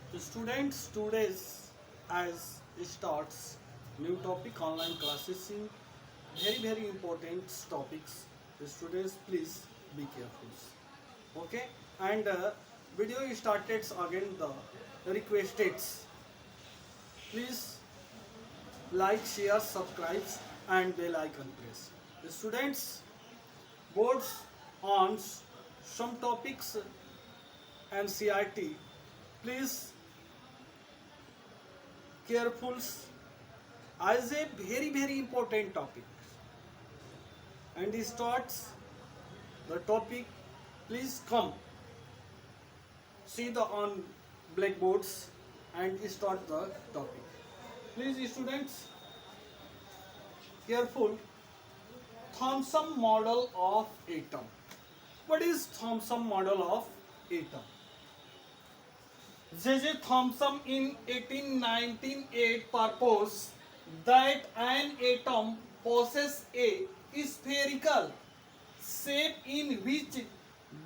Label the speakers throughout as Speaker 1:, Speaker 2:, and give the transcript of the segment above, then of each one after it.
Speaker 1: So students, today's as starts new topic online classes in very important topics. The students, please be careful. Okay, and video started again. The requested, please like, share, subscribe, and bell icon press. The students, boards on some topics and CRT. Please careful as a very important topic, and it starts the topic. Please come see the on blackboards and start the topic. Please students careful. Thomson model of atom. What is Thomson model of atom? J.J. Thomson in 1898 proposed that an atom possesses a spherical shape in which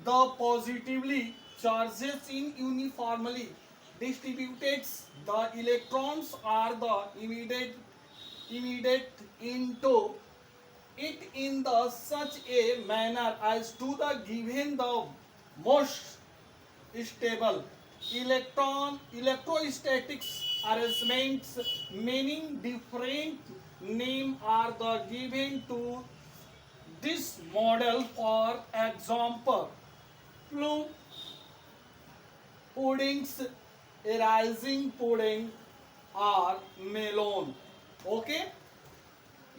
Speaker 1: the positively charges in uniformly distributed. The electrons are the immediate into it in the such a manner as to the given the most stable electrostatics arrangements. Meaning different name are the given to this model. For example, plum puddings, rising pudding और Malone. Okay,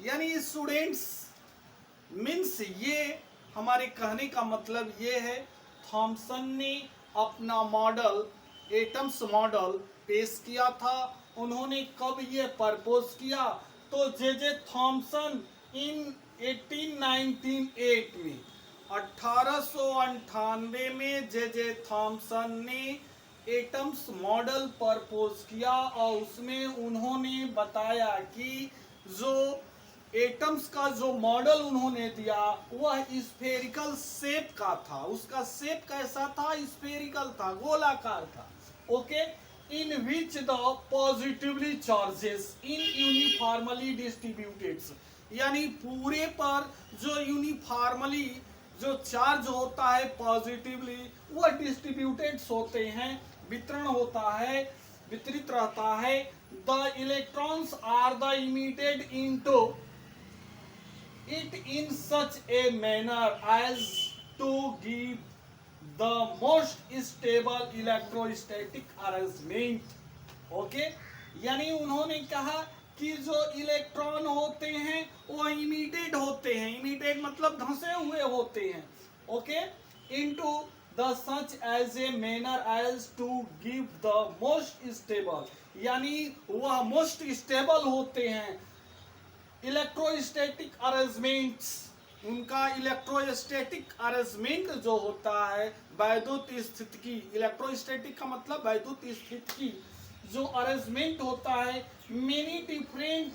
Speaker 1: यानी students means ये हमारे कहने का मतलब ये है, Thompson ने अपना मॉडल एटम्स मॉडल पेश किया था. उन्होंने कब ये प्रपोज किया? तो जे थॉमसन इन 1898 में 1898 में जे थॉमसन ने एटम्स मॉडल प्रपोज किया और उसमें उन्होंने बताया कि जो एटम्स का जो मॉडल उन्होंने दिया वह स्फेरिकल शेप का था. उसका शेप कैसा था? स्फेरिकल था, गोलाकार था. Okay, in which the positively charges in uniformly distributed, यानी पूरे पर जो यूनिफॉर्मली जो चार्ज होता है पॉजिटिवली वह डिस्ट्रीब्यूटेड होते हैं, वितरण होता है, वितरित रहता है. The electrons are the emitted into it in such a manner as to give the most stable electrostatic arrangement. Okay, यानी उन्होंने कहा कि जो इलेक्ट्रॉन होते हैं वो इमिटेड होते हैं. इमिटेड मतलब धंसे हुए होते हैं. Okay, into the such as a manner as to give the most stable, यानी वह मोस्ट स्टेबल होते हैं. इलेक्ट्रोस्टैटिक अरेंजमेंट्स, उनका इलेक्ट्रोस्टैटिक अरेंजमेंट जो होता है वैद्युत स्थिति की, इलेक्ट्रोस्टैटिक का मतलब वैद्युत स्थिति की जो अरेंजमेंट होता है. Many different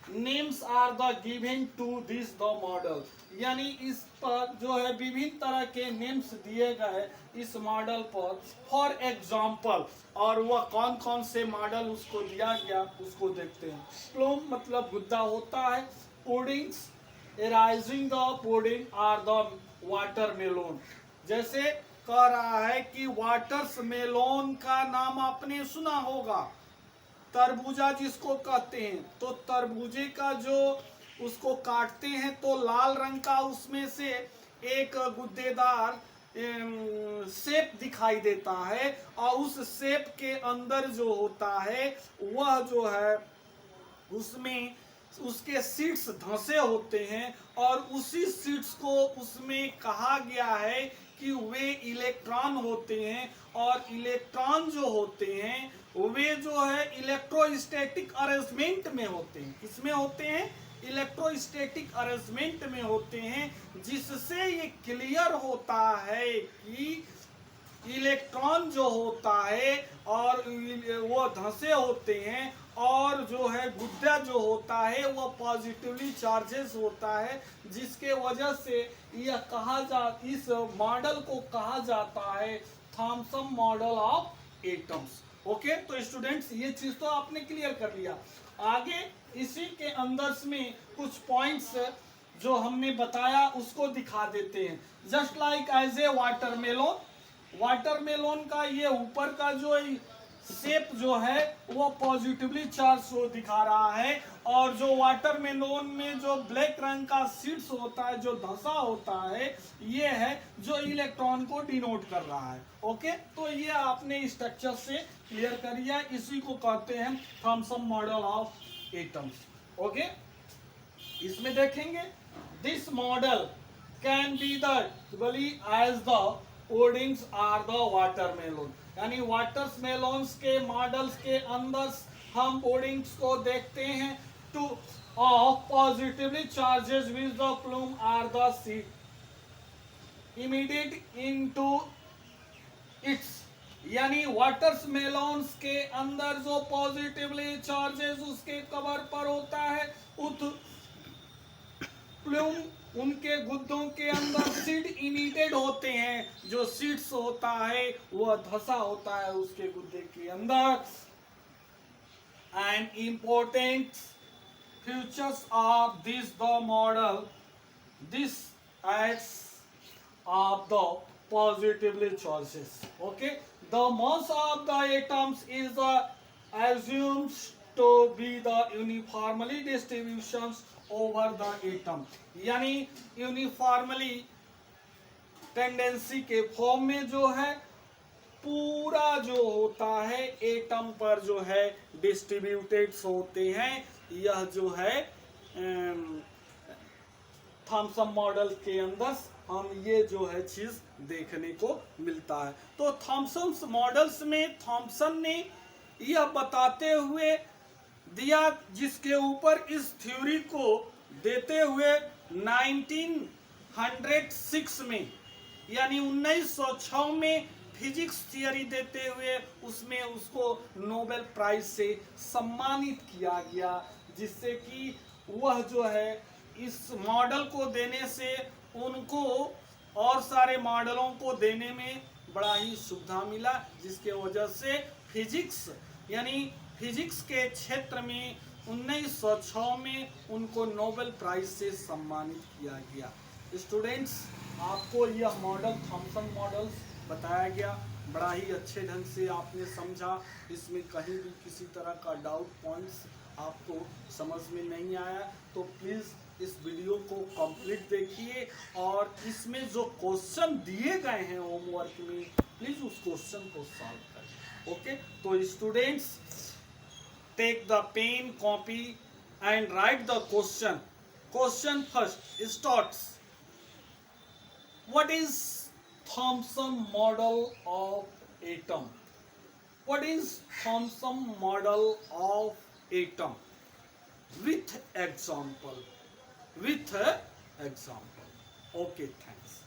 Speaker 1: names are the given to this the model, यानी इस पर जो है विभिन्न तरह के नेम्स दिए गए इस मॉडल पर. फॉर एग्जाम्पल, और वह कौन कौन से मॉडल उसको दिया गया उसको देखते हैं. प्लम मतलब गुद्दा होता है. Puddings, raising the pudding or the watermelon. जैसे कह रहा है कि वाटरमेलोन का नाम आपने सुना होगा, तरबूजा जिसको कहते हैं. तो तरबूजे का जो उसको काटते हैं तो लाल रंग का उसमें से एक गुद्देदार शेप दिखाई देता है और उस शेप के अंदर जो होता है वह जो है उसमें उसके सीड्स धंसे होते हैं और उसी सीड्स को उसमें कहा गया है कि वे इलेक्ट्रॉन होते हैं. और इलेक्ट्रॉन जो होते हैं वे जो है इलेक्ट्रोस्टैटिक अरेंजमेंट में होते हैं. किसमें होते हैं? इलेक्ट्रोस्टैटिक अरेंजमेंट में होते हैं, जिससे ये क्लियर होता है कि इलेक्ट्रॉन जो होता है और वो धंसे होते हैं और जो है गुद्दा जो होता है वह पॉजिटिवली चार्जेस होता है, जिसके वजह से यह कहा इस मॉडल को कहा जाता है Thompson model of atoms. Okay, तो स्टूडेंट्स ये चीज तो आपने क्लियर कर लिया। आगे इसी के अंदर में कुछ पॉइंट्स जो हमने बताया उसको दिखा देते हैं। जस्ट लाइक एज ए वाटरमेलोन, वाटरमेलोन का ये ऊपर का जो शेप जो है वो पॉजिटिवली चार्ज को दिखा रहा है, और जो वाटरमेलोन में जो ब्लैक रंग का सीड्स होता है, जो धसा होता है, ये है जो इलेक्ट्रॉन को डिनोट कर रहा है। ओके, तो ये आपने स्ट्रक्चर से क्लियर कर लिया। इसी को कहते हैं Thomson model of atoms. Okay, इसमें देखेंगे this model can be the as the puddings are the watermelon, यानी वाटरमेलोन्स के मॉडल्स के अंदर हम ओडिंग्स को देखते हैं। Two of positively charges with the plum are the seed immediate into its, यानी वाटरमेलोन्स के अंदर जो पॉजिटिवली चार्जेस उसके कवर पर होता है, उत प्लूम उनके गुद्दों के अंदर सीड इमिटेड होते हैं। जो सीड्स होता है वह धसा होता है उसके गुद्दे के अंदर। And important features of this the model, this acts of the positively charges. Okay, the mass of the atoms is assumed to be the uniformly distributions over the atom, यानी यूनिफॉर्मली टेंडेंसी के form में जो है पूरा जो होता है atom पर जो है डिस्ट्रीब्यूटेड होते हैं। यह जो है थॉमसन मॉडल के अंदर हम ये जो है चीज देखने को मिलता है। तो थॉमसन मॉडल्स में थॉमसन ने यह बताते हुए दिया, जिसके ऊपर इस थ्योरी को देते हुए 1906 में, यानी 1906 में फिजिक्स थियरी देते हुए उसमें उसको नोबेल प्राइज से सम्मानित किया गया, जिससे कि वह जो है इस मॉडल को देने से उनको और सारे मॉडलों को देने में बड़ा ही सुविधा मिला, जिसके वजह से फिजिक्स यानी फिजिक्स के क्षेत्र में 1906 में उनको नोबेल प्राइज से सम्मानित किया गया। स्टूडेंट्स, आपको यह मॉडल थॉमसन मॉडल्स बताया गया, बड़ा ही अच्छे ढंग से आपने समझा। इसमें कहीं भी किसी तरह का डाउट पॉइंट्स आपको समझ में नहीं आया तो प्लीज़ इस वीडियो को कंप्लीट देखिए, और इसमें जो क्वेश्चन दिए गए हैं होमवर्क में प्लीज उस क्वेश्चन को सॉल्व करें। ओके, तो students take the pen copy and write the question. Question first starts, what is Thomson model of atom? What is Thomson model of atom? with example. Okay, thanks.